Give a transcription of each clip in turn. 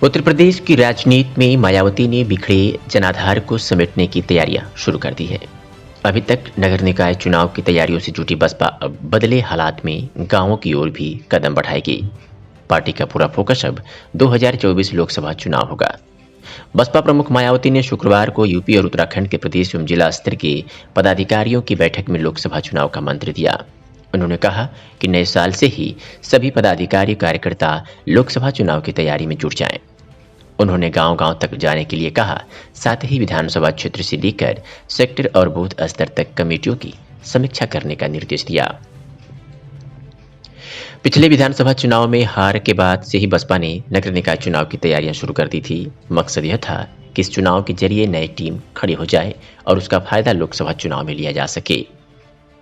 उत्तर प्रदेश की राजनीति में मायावती ने बिखरे जनाधार को समेटने की तैयारियां शुरू कर दी है। अभी तक नगर निकाय चुनाव की तैयारियों से जुटी बसपा अब बदले हालात में गांवों की ओर भी कदम बढ़ाएगी। पार्टी का पूरा फोकस अब 2024 लोकसभा चुनाव होगा। बसपा प्रमुख मायावती ने शुक्रवार को यूपी और उत्तराखंड के प्रदेश एवं जिला स्तर के पदाधिकारियों की बैठक में लोकसभा चुनाव का मंत्र दिया। उन्होंने कहा कि नए साल से ही सभी पदाधिकारी कार्यकर्ता लोकसभा चुनाव की तैयारी में जुट जाएं। उन्होंने गांव-गांव तक जाने के लिए कहा, साथ ही विधानसभा क्षेत्र से लेकर सेक्टर और बूथ स्तर तक कमेटियों की समीक्षा करने का निर्देश दिया। पिछले विधानसभा चुनाव में हार के बाद से ही बसपा ने नगर निकाय चुनाव की तैयारियां शुरू कर दी थी। मकसद यह था कि इस चुनाव के जरिए नई टीम खड़ी हो जाए और उसका फायदा लोकसभा चुनाव में लिया जा सके।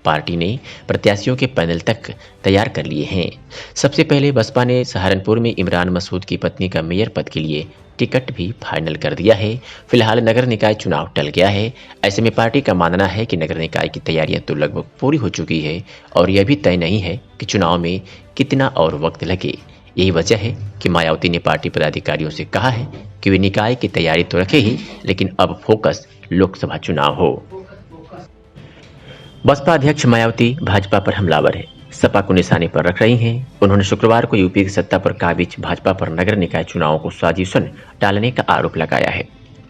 पार्टी ने प्रत्याशियों के पैनल तक तैयार कर लिए हैं। सबसे पहले बसपा ने सहारनपुर में इमरान मसूद की पत्नी का मेयर पद के लिए टिकट भी फाइनल कर दिया है। फिलहाल नगर निकाय चुनाव टल गया है। ऐसे में पार्टी का मानना है कि नगर निकाय की तैयारियां तो लगभग पूरी हो चुकी है और यह भी तय नहीं है कि चुनाव में कितना और वक्त लगे। यही वजह है कि मायावती ने पार्टी पदाधिकारियों से कहा है कि वे निकाय की तैयारी तो रखे ही, लेकिन अब फोकस लोकसभा चुनाव हो। बसपा अध्यक्ष मायावती भाजपा पर हमलावर है, सपा को निशाने पर रख रही हैं। उन्होंने शुक्रवार को यूपी की सत्ता पर काबिज भाजपा पर नगर निकाय चुनावों को साजिशन डालने का आरोप लगाया है।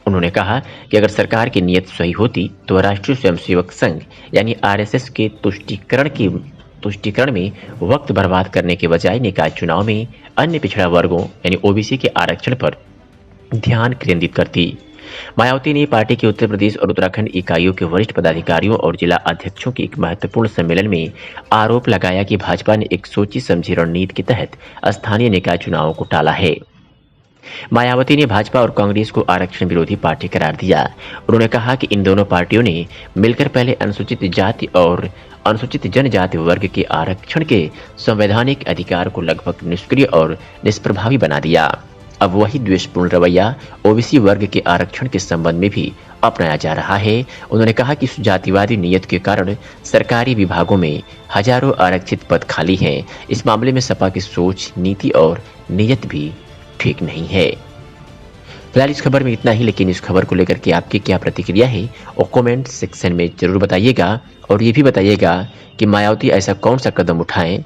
उन्होंने कहा कि अगर सरकार की नीयत सही होती तो राष्ट्रीय स्वयंसेवक संघ यानी आरएसएस के तुष्टीकरण में वक्त बर्बाद करने के बजाय निकाय चुनाव में अन्य पिछड़ा वर्गों यानी ओबीसी के आरक्षण पर ध्यान केंद्रित करती। मायावती ने पार्टी के उत्तर प्रदेश और उत्तराखंड इकाइयों के वरिष्ठ पदाधिकारियों और जिला अध्यक्षों के एक महत्वपूर्ण सम्मेलन में आरोप लगाया कि भाजपा ने एक सोची समझी रणनीति के तहत स्थानीय निकाय चुनावों को टाला है। मायावती ने भाजपा और कांग्रेस को आरक्षण विरोधी पार्टी करार दिया। उन्होंने कहा कि इन दोनों पार्टियों ने मिलकर पहले अनुसूचित जाति और अनुसूचित जनजाति वर्ग के आरक्षण के संवैधानिक अधिकार को लगभग निष्क्रिय और निष्प्रभावी बना दिया। अब वही द्वेषपूर्ण रवैया ओबीसी वर्ग के आरक्षण के संबंध में भी अपनाया जा रहा है। उन्होंने कहा कि इस जातिवादी नीयत के कारण सरकारी विभागों में हजारों आरक्षित पद खाली हैं। इस मामले में सपा की सोच, नीति और नीयत भी ठीक नहीं है। फिलहाल इस खबर में इतना ही, लेकिन इस खबर को लेकर के आपकी क्या प्रतिक्रिया है और कमेंट सेक्शन में जरूर बताइएगा। और ये भी बताइएगा कि मायावती ऐसा कौन सा कदम उठाएं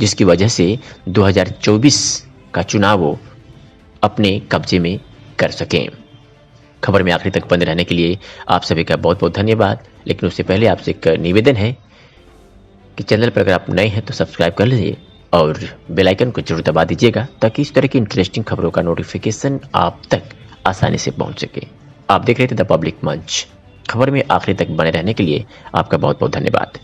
जिसकी वजह से 2024 का चुनाव अपने कब्जे में कर सकें। खबर में आखिरी तक बने रहने के लिए आप सभी का बहुत बहुत धन्यवाद। लेकिन उससे पहले आपसे एक निवेदन है कि चैनल पर अगर आप नए हैं तो सब्सक्राइब कर लीजिए और बेल आइकन को जरूर दबा दीजिएगा ताकि इस तरह की इंटरेस्टिंग खबरों का नोटिफिकेशन आप तक आसानी से पहुंच सके। आप देख रहे थे द पब्लिक मंच। खबर में आखिरी तक बने रहने के लिए आपका बहुत बहुत धन्यवाद।